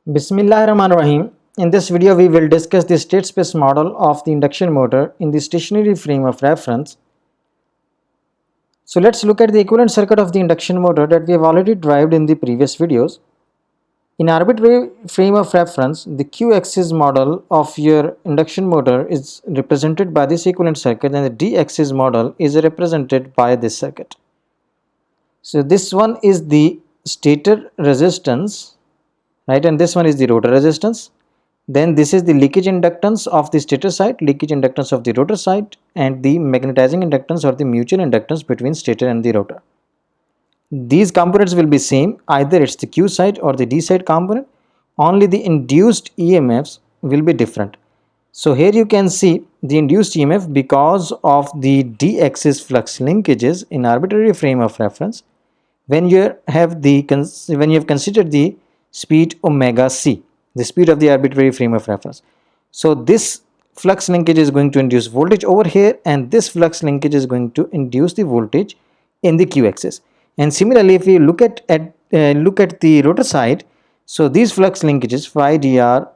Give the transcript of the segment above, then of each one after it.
Bismillahirrahmanirrahim. In this video, we will discuss the state space model of the induction motor in the stationary frame of reference. So let's look at the equivalent circuit of the induction motor that we have already derived in the previous videos. In arbitrary frame of reference, the q-axis model of your induction motor is represented by this equivalent circuit, and the d-axis model is represented by this circuit. So this one is the stator resistance, right, and this one is the rotor resistance. Then this is the leakage inductance of the stator side, leakage inductance of the rotor side, and the magnetizing inductance or the mutual inductance between stator and the rotor. These components will be same, either it's the Q side or the D side component, only the induced EMFs will be different. So here you can see the induced EMF because of the D-axis flux linkages in arbitrary frame of reference. When you have considered the speed omega c, the speed of the arbitrary frame of reference. So this flux linkage is going to induce voltage over here, and this flux linkage is going to induce the voltage in the q-axis. And similarly, if we look at the rotor side, so these flux linkages phi dr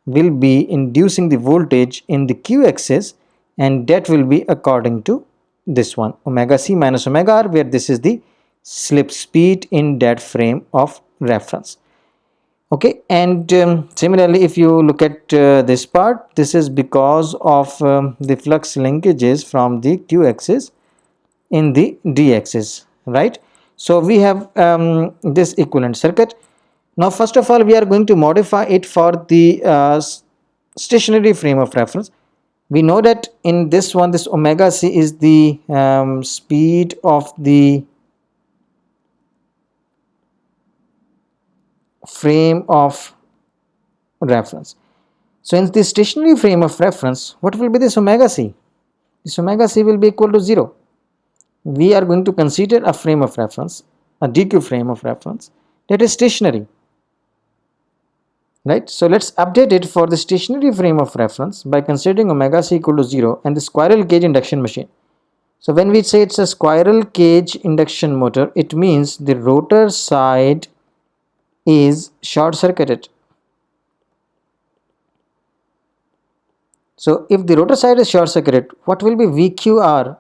will be inducing the voltage in the q-axis, and that will be according to this one, omega c minus omega r, where this is the slip speed in that frame of reference. Okay, and similarly, if you look at this part, this is because of the flux linkages from the q-axis in the d-axis, right? So we have this equivalent circuit. Now first of all, we are going to modify it for the stationary frame of reference. We know that in this one, this omega c is the speed of the frame of reference. So in the stationary frame of reference, what will be this omega c? This omega c will be equal to 0. We are going to consider a frame of reference, a DQ frame of reference, that is stationary, right? So let's update it for the stationary frame of reference by considering omega c equal to 0 and the squirrel cage induction machine. So when we say it's a squirrel cage induction motor, it means the rotor side is short circuited. So if the rotor side is short circuited, what will be VQR?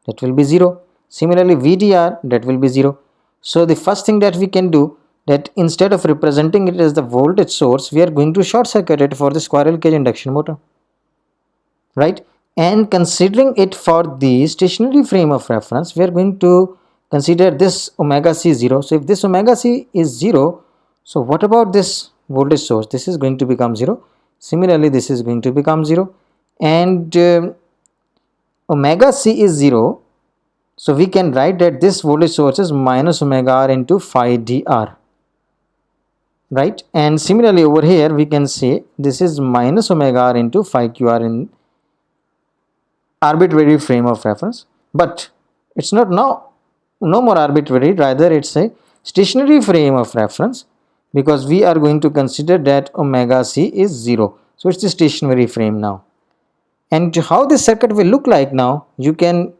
That will be 0. Similarly, VDR, that will be 0. So the first thing that we can do, that instead of representing it as the voltage source, we are going to short circuit it for the squirrel cage induction motor, right? And considering it for the stationary frame of reference, we are going to consider this omega c 0. So if this omega c is 0, so what about this voltage source? This is going to become 0. Similarly, this is going to become 0. And omega c is 0. So we can write that this voltage source is minus omega r into phi dr. Right? And similarly over here, we can say this is minus omega r into phi qr in arbitrary frame of reference. But it's not no more arbitrary, rather it's a stationary frame of reference, because we are going to consider that omega c is 0. So it's the stationary frame now. And how this circuit will look like now, you can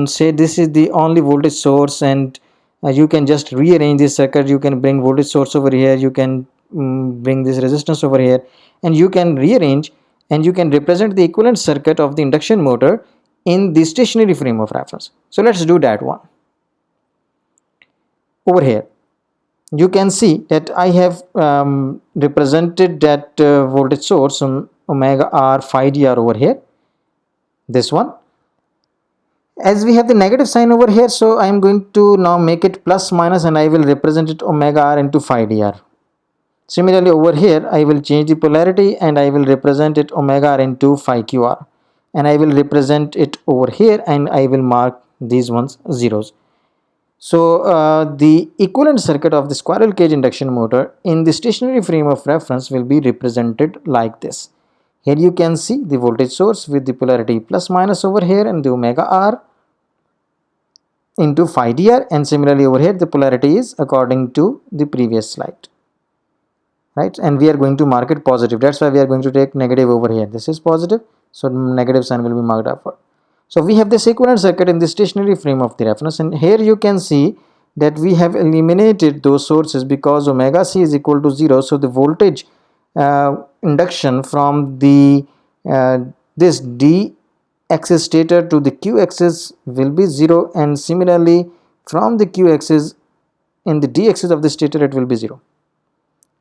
say this is the only voltage source, and you can just rearrange this circuit. You can bring voltage source over here, you can bring this resistance over here, and you can rearrange, and you can represent the equivalent circuit of the induction motor in the stationary frame of reference. So let's do that one. Over here, you can see that I have represented that voltage source omega r phi dr over here, this one. As we have the negative sign over here, so I am going to now make it plus minus, and I will represent it omega r into phi dr. Similarly over here, I will change the polarity, and I will represent it omega r into phi qr, and I will represent it over here, and I will mark these ones zeros. So the equivalent circuit of the squirrel cage induction motor in the stationary frame of reference will be represented like this. Here you can see the voltage source with the polarity plus minus over here, and the omega r into phi dr, and similarly over here the polarity is according to the previous slide, right? And we are going to mark it positive. That's why we are going to take negative over here. This is positive, so negative sign will be marked upward. So we have this equivalent circuit in the stationary frame of the reference, and here you can see that we have eliminated those sources because omega c is equal to 0. So the voltage induction from the this d axis stator to the q axis will be 0, and similarly from the q axis in the d axis of the stator it will be 0,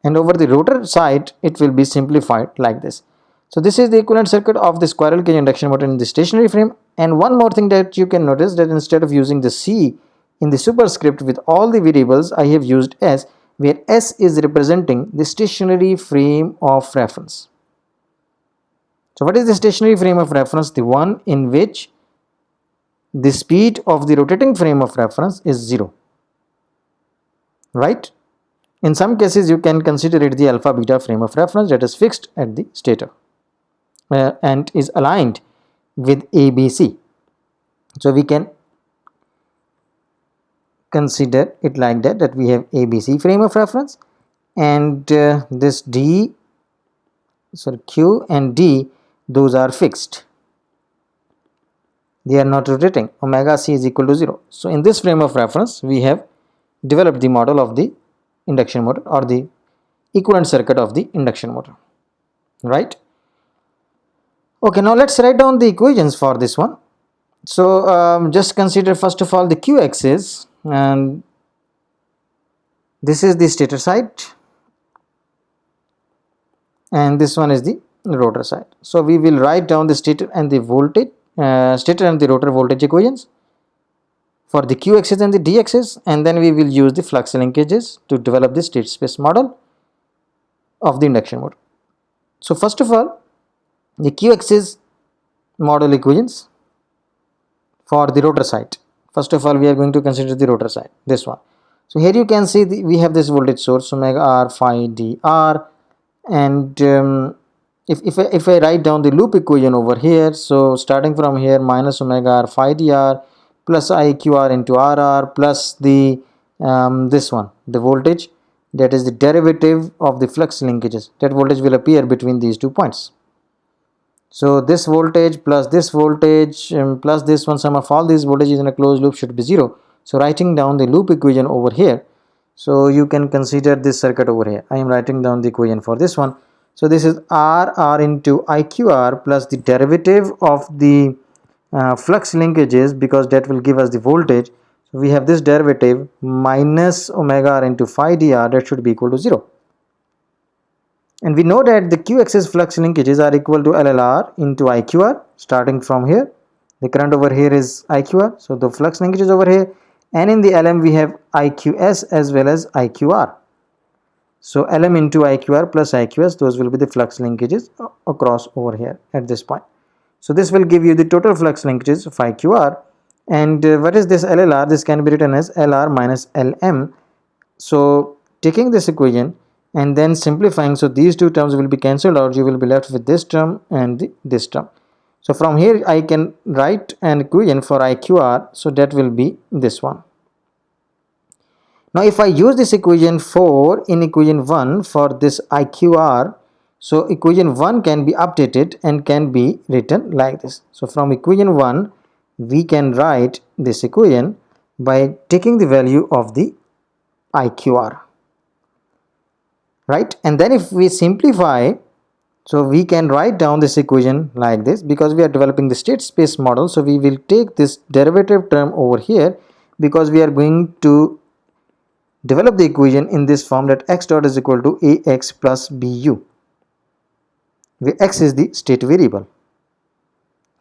and over the rotor side it will be simplified like this. So this is the equivalent circuit of the squirrel cage induction motor in the stationary frame. And one more thing that you can notice, that instead of using the C in the superscript with all the variables, I have used S, where S is representing the stationary frame of reference. So what is the stationary frame of reference? The one in which the speed of the rotating frame of reference is 0, right? In some cases you can consider it the alpha beta frame of reference that is fixed at the stator and is aligned with ABC. So we can consider it like that we have ABC frame of reference, and this Q and D, those are fixed, they are not rotating. Omega C is equal to 0. So in this frame of reference we have developed the model of the induction motor, or the equivalent circuit of the induction motor, right? Okay, now let's write down the equations for this one. So just consider first of all the q axis, and this is the stator side and this one is the rotor side. So we will write down the stator and the voltage, stator and the rotor voltage equations for the q axis and the d axis, and then we will use the flux linkages to develop the state space model of the induction motor. So first of all, the q axis model equations for the rotor side. First of all, we are going to consider the rotor side, this one. So here you can see we have this voltage source omega r phi d r, and if I write down the loop equation over here, so starting from here, minus omega r phi d r plus iqr into rr plus the this one, the voltage, that is the derivative of the flux linkages, that voltage will appear between these 2 points. So this voltage plus this voltage plus this one, sum of all these voltages in a closed loop should be 0. So writing down the loop equation over here, so you can consider this circuit over here. I am writing down the equation for this one. So this is r into iqr plus the derivative of the flux linkages, because that will give us the voltage. So we have this derivative minus omega r into phi dr, that should be equal to 0. And we know that the q axis flux linkages are equal to LLR into IQR. Starting from here, the current over here is IQR, so the flux linkages over here, and in the LM we have IQS as well as IQR. So LM into IQR plus IQS, those will be the flux linkages across over here at this point. So this will give you the total flux linkages of IQR. And what is this LLR? This can be written as LR minus LM. So taking this equation and then simplifying, so these two terms will be cancelled out, you will be left with this term and this term. So from here I can write an equation for IQR, so that will be this one. Now if I use this equation 4 in equation 1 for this IQR, so equation 1 can be updated and can be written like this. So from equation 1 we can write this equation by taking the value of the IQR, right? And then if we simplify, so we can write down this equation like this, because we are developing the state space model. So we will take this derivative term over here, because we are going to develop the equation in this form, that x dot is equal to ax plus bu, where x is the state variable,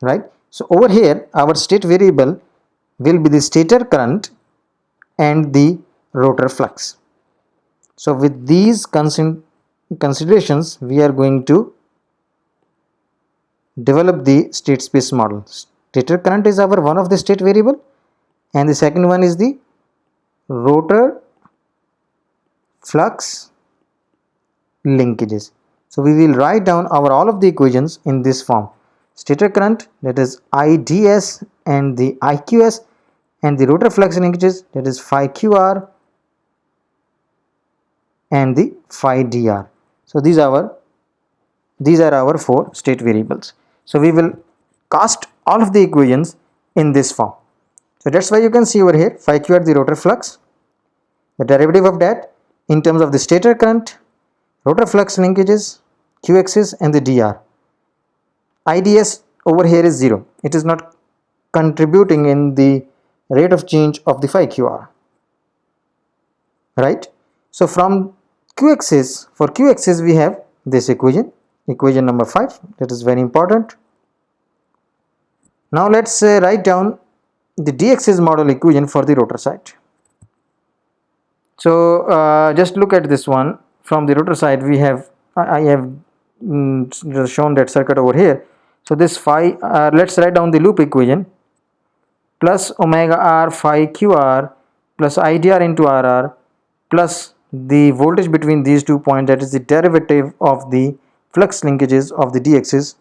right? So over here our state variable will be the stator current and the rotor flux. So with these considerations we are going to develop the state space model. Stator current is our one of the state variable, and the second one is the rotor flux linkages. So we will write down our all of the equations in this form: stator current, that is IDS and the IQS, and the rotor flux linkages, that is phi QR and the phi dr. So these are our 4 state variables. So we will cast all of the equations in this form. So that's why you can see over here phi QR, the rotor flux, the derivative of that in terms of the stator current, rotor flux linkages, q axis and the dr. IDS over here is 0. It is not contributing in the rate of change of the phi qr, right? So from q axis, for q axis we have this equation, equation number 5, that is very important. Now let's write down the d-axis model equation for the rotor side. So just look at this one. From the rotor side we have, I have shown that circuit over here. So this phi, let's write down the loop equation, plus omega r phi qr plus idr into rr plus the voltage between these 2 points, that is the derivative of the flux linkages of the d-axis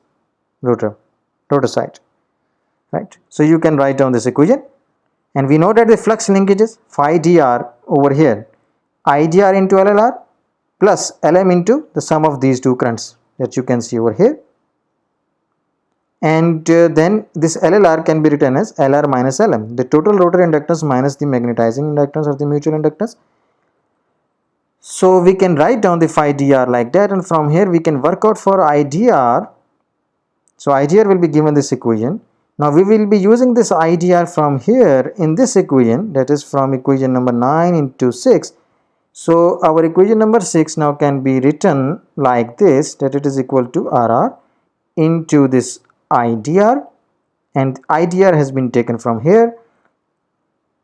rotor side, right? So you can write down this equation, and we know that the flux linkages phi dr over here, idr into llr plus lm into the sum of these two currents that you can see over here, and then this llr can be written as lr minus lm, the total rotor inductance minus the magnetizing inductance or the mutual inductance. So we can write down the phi dr like that, and from here we can work out for idr. So idr will be given this equation. Now we will be using this idr from here in this equation, that is from equation number 9 into 6. So our equation number 6 now can be written like this, that it is equal to rr into this idr, and idr has been taken from here,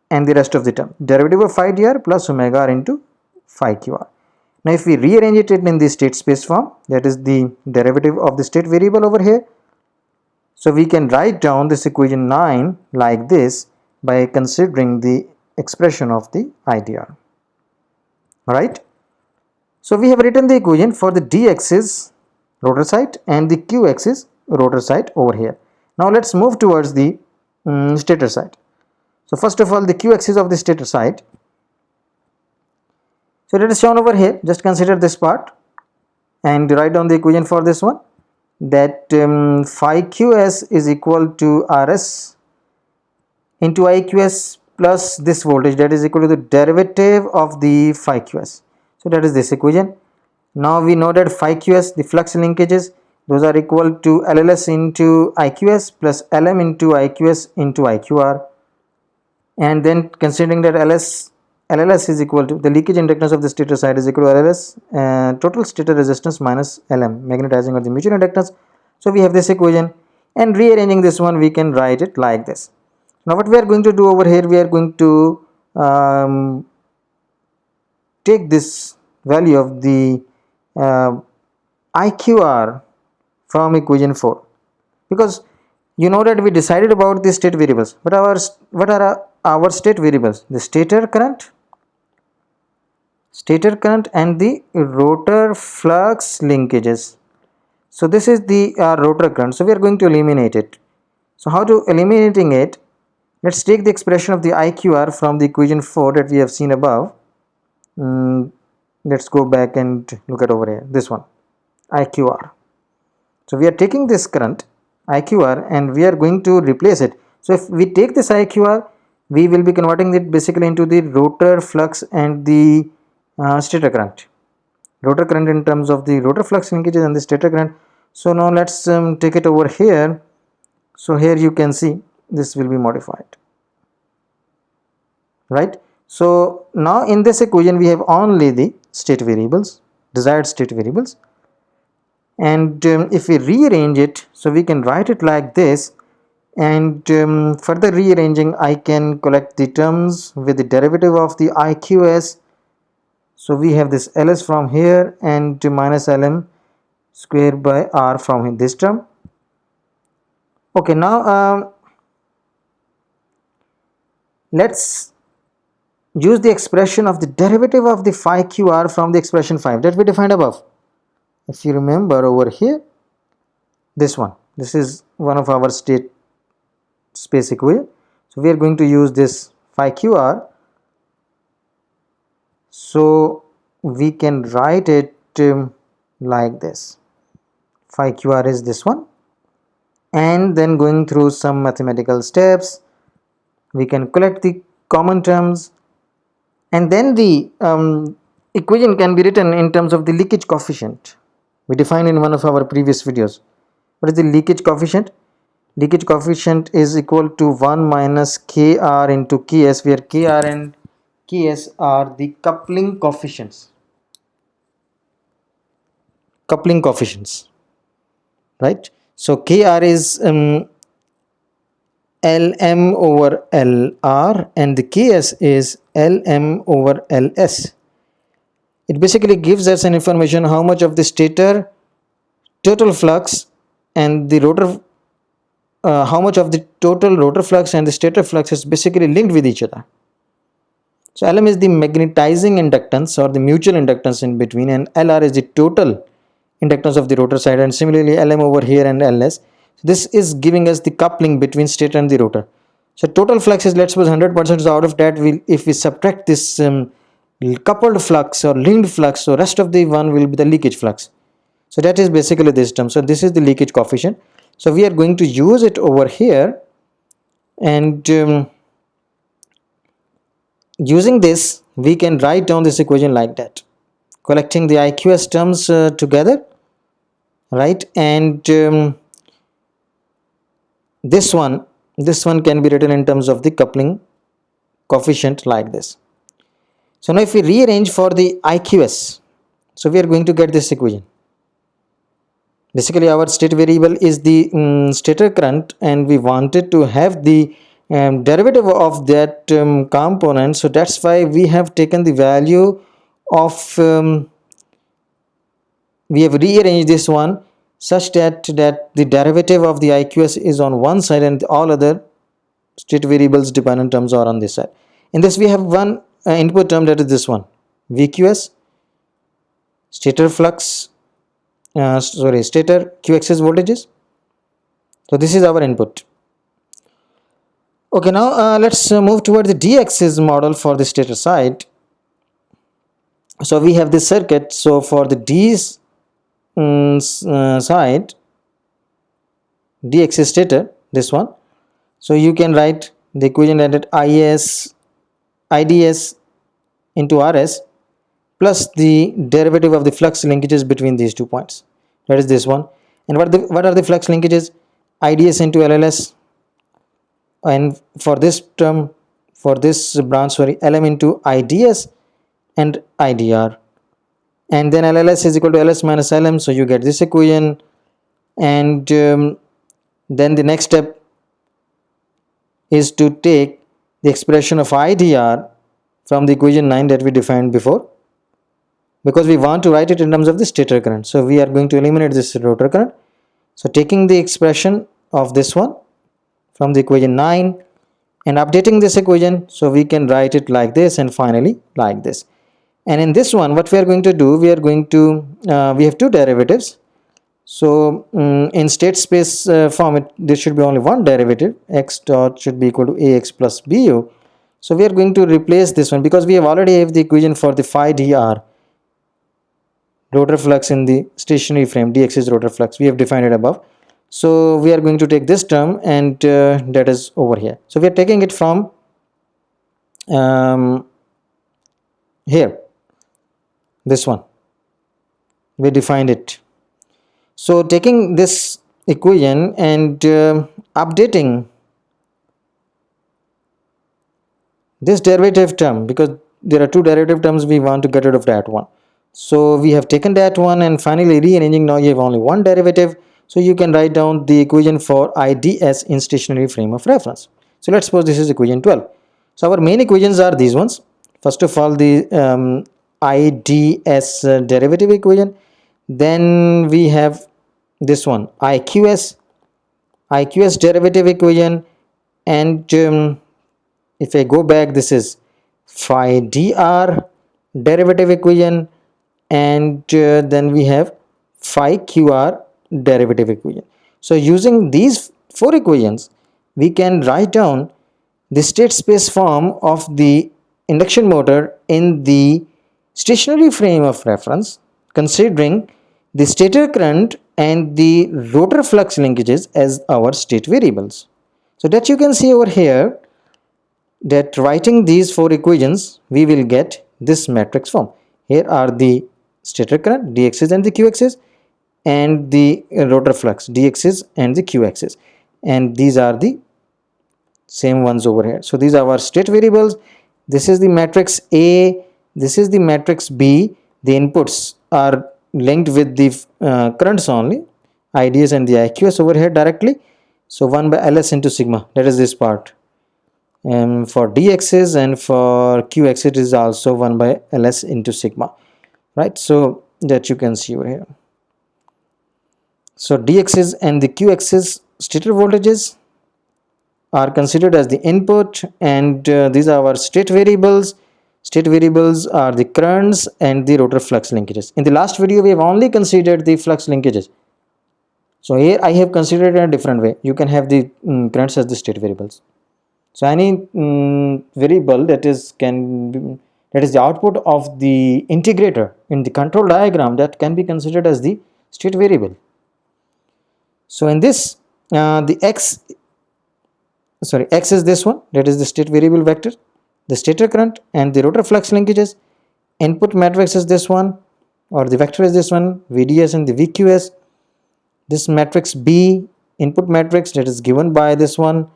and the rest of the term, derivative of phi dr plus omega r into phi qr. Now if we rearrange it in the state space form, that is the derivative of the state variable over here, so we can write down this equation 9 like this by considering the expression of the idr. Alright, so we have written the equation for the d-axis rotor side and the q-axis rotor side over here. Now let's move towards the stator side. So first of all, the q-axis of the stator side, so that is shown over here. Just consider this part and write down the equation for this one, that phi qs is equal to rs into iqs plus this voltage, that is equal to the derivative of the phi qs. So that is this equation. Now we know that phi qs, the flux linkages, those are equal to lls into iqs plus lm into iqs into iqr, and then considering that LLS is equal to the leakage inductance of the stator side is equal to LLS total stator resistance minus LM, magnetizing or the mutual inductance. So we have this equation, and rearranging this one we can write it like this. Now what we are going to do over here, we are going to take this value of the IQR from equation 4, because you know that we decided about the state variables, but what are our state variables? The stator current and the rotor flux linkages. So this is the rotor current, so we are going to eliminate it. So how to eliminating it? Let's take the expression of the IQR from the equation 4 that we have seen above. Let's go back and look at over here, this one, IQR. So we are taking this current IQR and we are going to replace it. So if we take this IQR, we will be converting it basically into the rotor flux and the stator current. Rotor current in terms of the rotor flux linkages and the stator current. So now let's take it over here. So here you can see this will be modified, right? So now in this equation we have only the state variables, desired state variables, and if we rearrange it, so we can write it like this, and further rearranging I can collect the terms with the derivative of the IQS. So we have this ls from here and minus lm square by r from this term. Okay, now let's use the expression of the derivative of the phi qr from the expression 5 that we defined above. If you remember over here, this one, this is one of our state space equation. So we are going to use this phi qr, so we can write it like this. Phi qr is this one, and then going through some mathematical steps we can collect the common terms, and then the equation can be written in terms of the leakage coefficient. We defined in one of our previous videos. What is the leakage coefficient? Leakage coefficient is equal to 1 minus Kr into Ks, where Kr and Ks are the coupling coefficients. Coupling coefficients, right? So Kr is Lm over Lr and the Ks is Lm over Ls. It basically gives us an information how much of the stator total flux and the rotor how much of the total rotor flux and the stator flux is basically linked with each other. So Lm is the magnetizing inductance or the mutual inductance in between, and Lr is the total inductance of the rotor side, and similarly Lm over here and Ls. This is giving us the coupling between stator and the rotor. So total flux is, let's suppose 100%. So out of that, if we subtract this coupled flux or linked flux, so rest of the one will be the leakage flux. So that is basically this term. So this is the leakage coefficient. So we are going to use it over here, and using this we can write down this equation like that, collecting the IQS terms together, right? And this one can be written in terms of the coupling coefficient like this. So now if we rearrange for the IQS, so we are going to get this equation. Basically our state variable is the stator current, and we wanted to have the derivative of that component. So that's why we have taken the value of we have rearranged this one such that the derivative of the IQS is on one side and all other state variables dependent terms are on this side. In this we have one input term, that is this one, VQS, stator flux, stator QXS voltages. So this is our input. Okay, now let's move toward the D-axis model for the stator side. So we have this circuit. So for the D's side, D-axis stator, this one. So you can write the equation that IDS into RS plus the derivative of the flux linkages between these 2 points, that is this one. And what are the flux linkages? IDS into LLS, and for this term, for this branch, LM into IDS and IDR, and then LLS is equal to LS minus LM, so you get this equation. And then the next step is to take the expression of IDR from the equation 9 that we defined before, because we want to write it in terms of the stator current. So we are going to eliminate this rotor current. So taking the expression of this one from the equation 9 and updating this equation, so we can write it like this and finally like this. And in this one, what we are going to do, we are going to we have two derivatives. So in state space form, there should be only one derivative, x dot should be equal to ax plus bu. So we are going to replace this one because we have already have the equation for the phi dr, rotor flux in the stationary frame, dx is rotor flux, we have defined it above. So we are going to take this term, and that is over here. So we are taking it from here, this one, we defined it. So taking this equation and updating this derivative term, because there are two derivative terms, we want to get rid of that one. So we have taken that one and finally rearranging. Now you have only one derivative, so you can write down the equation for IDS in stationary frame of reference. So let's suppose this is equation 12. So our main equations are these ones. First of all, the IDS derivative equation, then we have this one, IQS derivative equation, and if I go back, this is phi dr derivative equation, and then we have phi qr derivative equation. So using these four equations, we can write down the state space form of the induction motor in the stationary frame of reference, considering the stator current and the rotor flux linkages as our state variables. So that you can see over here, that writing these four equations, we will get this matrix form. Here are the stator current, d axis and the q axis, and the rotor flux, d axis and the q axis, and these are the same ones over here. So these are our state variables. This is the matrix A, this is the matrix B. The inputs are linked with the currents only, IDS and the IQS over here directly. So 1 by Ls into sigma, that is this part. And for D axis and for Q axis is also 1 by Ls into sigma, right? So that you can see over here. So D axis and the Q axis stator voltages are considered as the input, and these are our state variables. State variables are the currents and the rotor flux linkages. In the last video we have only considered the flux linkages, so here I have considered in a different way. You can have the currents as the state variables. So any variable that is the output of the integrator in the control diagram, that can be considered as the state variable. So in this the x is this one, that is the state variable vector, the stator current and the rotor flux linkages. Input matrix is this one, or the vector is this one, VDS and the VQS. This matrix B, input matrix, that is given by this one.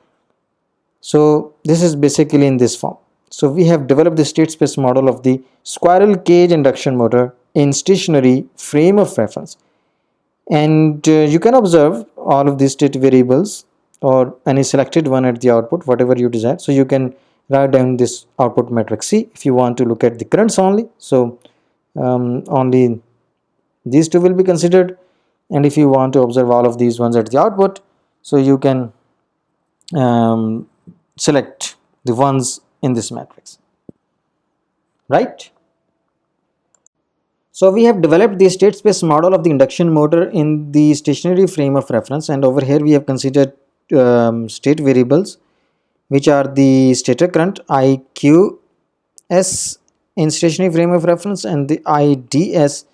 So this is basically in this form. So we have developed the state space model of the squirrel cage induction motor in stationary frame of reference, and you can observe all of these state variables or any selected one at the output, whatever you desire. So you can write down this output matrix C if you want to look at the currents only. So only these two will be considered, and if you want to observe all of these ones at the output, so you can select the ones in this matrix, right? So we have developed the state space model of the induction motor in the stationary frame of reference, and over here we have considered state variables, which are the stator current IQS in stationary frame of reference and the IDS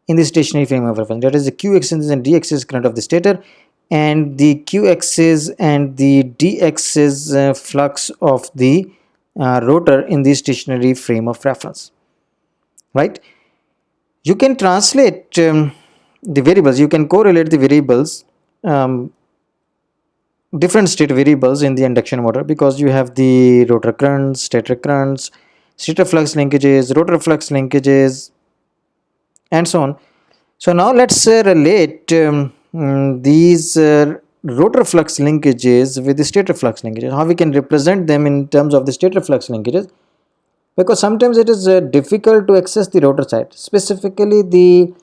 in the stationary frame of reference. That is the Q axis and D axis current of the stator, and the Q axis and the D axis flux of the rotor in the stationary frame of reference, right? You can translate the variables, you can correlate the variables, different state variables in the induction motor, because you have the rotor currents, stator flux linkages, rotor flux linkages, and so on. So now let's relate these rotor flux linkages with the stator flux linkages, how we can represent them in terms of the stator flux linkages, because sometimes it is difficult to access the rotor side, specifically the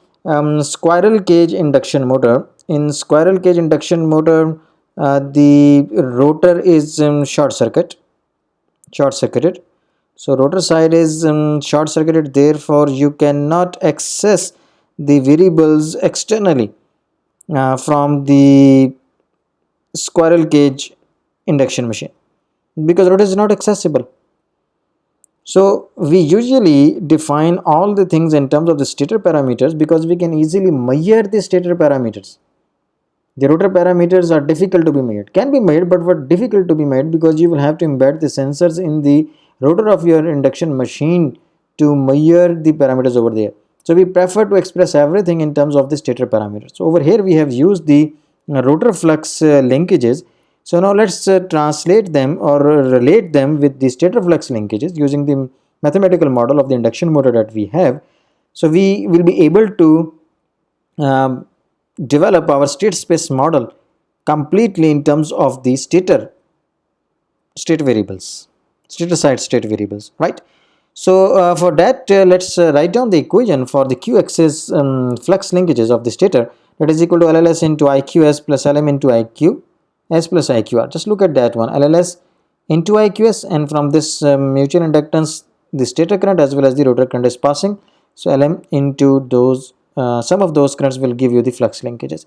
squirrel cage induction motor. In squirrel cage induction motor, the rotor is short-circuited. So rotor side is short-circuited, therefore you cannot access the variables externally from the squirrel cage induction machine, because rotor is not accessible. So we usually define all the things in terms of the stator parameters, because we can easily measure the stator parameters. The rotor parameters are difficult to be made, can be made, but were difficult to be made, because you will have to embed the sensors in the rotor of your induction machine to measure the parameters over there. So we prefer to express everything in terms of the stator parameters. So over here we have used the rotor flux linkages. So now let's translate them or relate them with the stator flux linkages using the mathematical model of the induction motor that we have. So we will be able to develop our state space model completely in terms of the stator state variables, stator side state variables, right? So for that let's write down the equation for the q axis flux linkages of the stator, that is equal to LLS into IQS plus LM into IQS plus IQR. Just look at that one, LLS into IQS, and from this mutual inductance the stator current as well as the rotor current is passing. So LM into those sum of those currents will give you the flux linkages,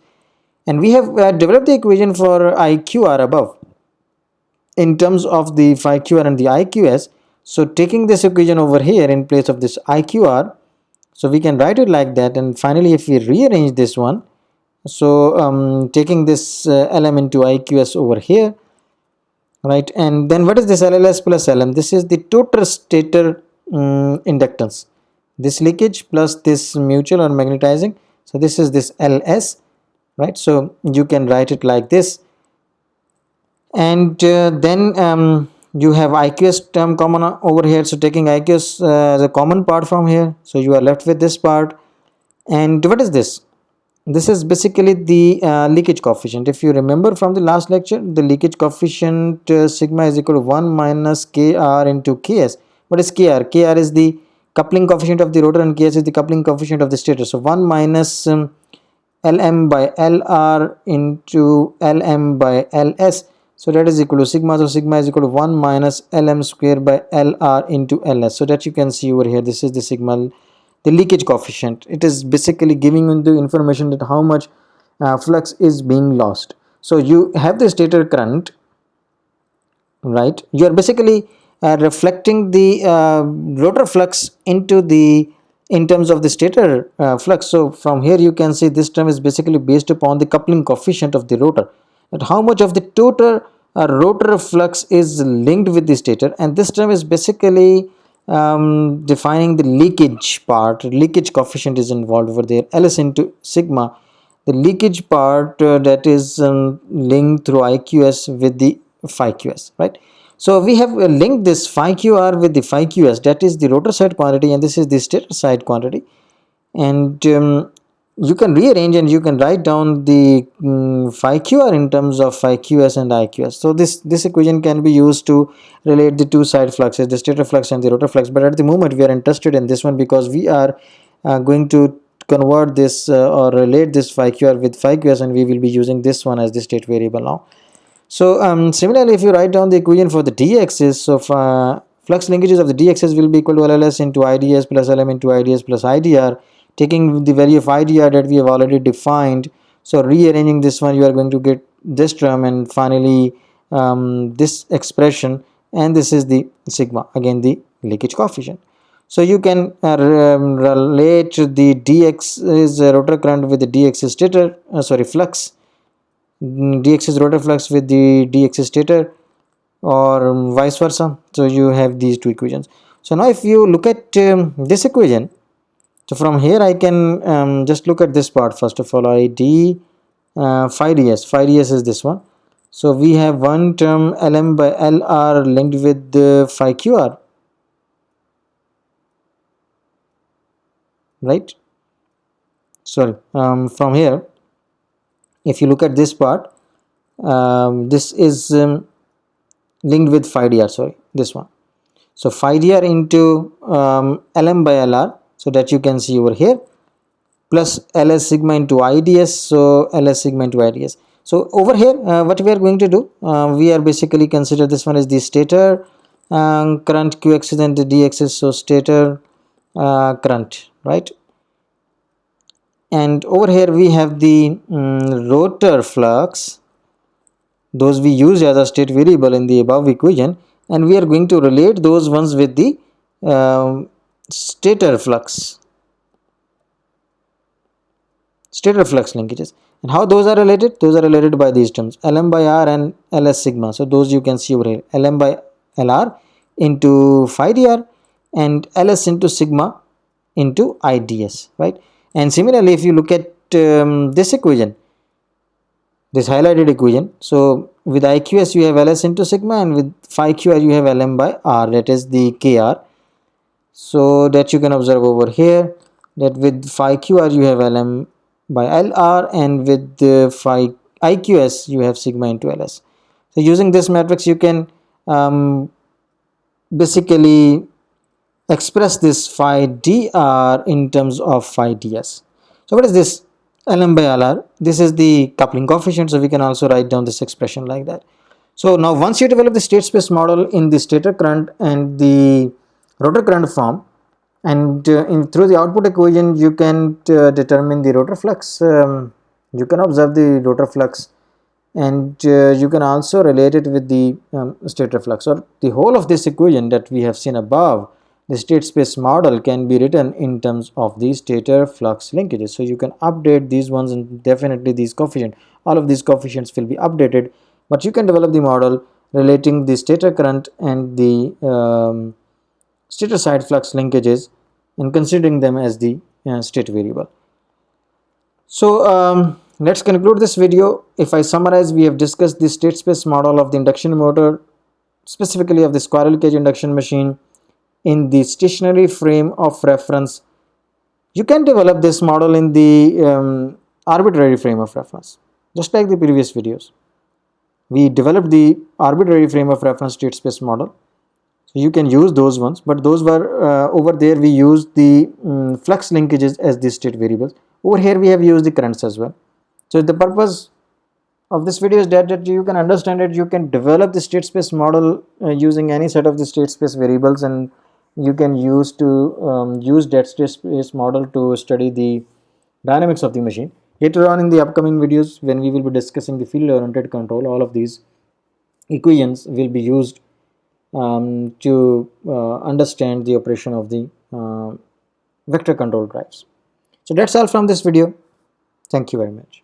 and we have developed the equation for IQR above in terms of the phi QR and the IQS. So taking this equation over here in place of this IQR, so we can write it like that, and finally if we rearrange this one, so taking this LM into IQS over here, right, and then what is this LLS plus LM? This is the total stator inductance, this leakage plus this mutual or magnetizing. So So this is this ls, right? So you can write it like this. And then you have IQS term common over here, so taking IQS as a common part from here, so you are left with this part. And what is this? This is basically the leakage coefficient. If you remember from the last lecture, the leakage coefficient sigma is equal to 1 minus kr into ks. What is kr? Kr is the coupling coefficient of the rotor and ks is the coupling coefficient of the stator. So 1 minus Lm by Lr into Lm by Ls, so that is equal to sigma. So sigma is equal to 1 minus Lm square by Lr into Ls. So that you can see over here, this is the sigma, the leakage coefficient. It is basically giving you the information that how much flux is being lost. So you have the stator current, right? You are basically reflecting the rotor flux into the, in terms of the stator flux. So from here you can see this term is basically based upon the coupling coefficient of the rotor, and how much of the total rotor flux is linked with the stator. And this term is basically defining the leakage part. Leakage coefficient is involved over there, ls into sigma, the leakage part that is linked through IQS with the phi QS, right? So we have linked this phi QR with the phi QS, that is the rotor side quantity, and this is the stator side quantity. And you can rearrange and you can write down the phi QR in terms of phi QS and IQS. So this equation can be used to relate the two side fluxes, the stator flux and the rotor flux. But at the moment we are interested in this one because we are going to convert this or relate this phi QR with phi QS, and we will be using this one as the state variable now. So similarly, if you write down the equation for the d-axis, so flux linkages of the d-axis will be equal to LLS into IDS plus LM into IDS plus IDR, taking the value of IDR that we have already defined. So rearranging this one, you are going to get this term, and finally this expression, and this is the sigma, again the leakage coefficient. So you can relate the dx is rotor current with the dx is stator flux, dx is rotor flux with the dx is stator, or vice versa. So you have these two equations. So now if you look at this equation, so from here I can just look at this part. First of all, id phi ds is this one. So we have one term Lm by Lr linked with the phi qr, right? Sorry, from here if you look at this part, this is linked with phi dr, sorry, this one. So phi dr into Lm by Lr, so that you can see over here, plus ls sigma into IDS, so ls sigma into IDS. So over here what we are going to do, we are basically consider this one as the stator current q axis and the d axis, so stator current, right? And over here we have the rotor flux, those we use as a state variable in the above equation, and we are going to relate those ones with the stator flux linkages. And how those are related? Those are related by these terms, Lm by R and Ls sigma. So those you can see over here, Lm by Lr into phi dr and Ls into sigma into IDS, right? And similarly, if you look at this equation, this highlighted equation, so with IQS you have Ls into sigma, and with phi QR you have Lm by R, that is the KR. So that you can observe over here, that with phi QR you have Lm by Lr, and with the phi IQS you have sigma into Ls. So using this matrix you can basically express this phi dr in terms of phi ds. So what is this Lm by Lr? This is the coupling coefficient, so we can also write down this expression like that. So now once you develop the state space model in the stator current and the rotor current form, and through the output equation you can determine the rotor flux. You can observe the rotor flux, and you can also relate it with the stator flux, or the whole of this equation that we have seen above. The state space model can be written in terms of the stator flux linkages. So you can update these ones, and definitely these coefficients, all of these coefficients will be updated, but you can develop the model relating the stator current and the stator side flux linkages and considering them as the state variable. So let's conclude this video. If I summarize, we have discussed the state space model of the induction motor, specifically of the squirrel cage induction machine in the stationary frame of reference. You can develop this model in the arbitrary frame of reference, just like the previous videos. We developed the arbitrary frame of reference state space model. So you can use those ones, but those were over there we used the flux linkages as the state variables. Over here we have used the currents as well. So the purpose of this video is that you can understand that you can develop the state space model using any set of the state space variables, and you can use to use that state space model to study the dynamics of the machine. Later on in the upcoming videos, when we will be discussing the field oriented control, all of these equations will be used to understand the operation of the vector control drives. So that's all from this video. Thank you very much.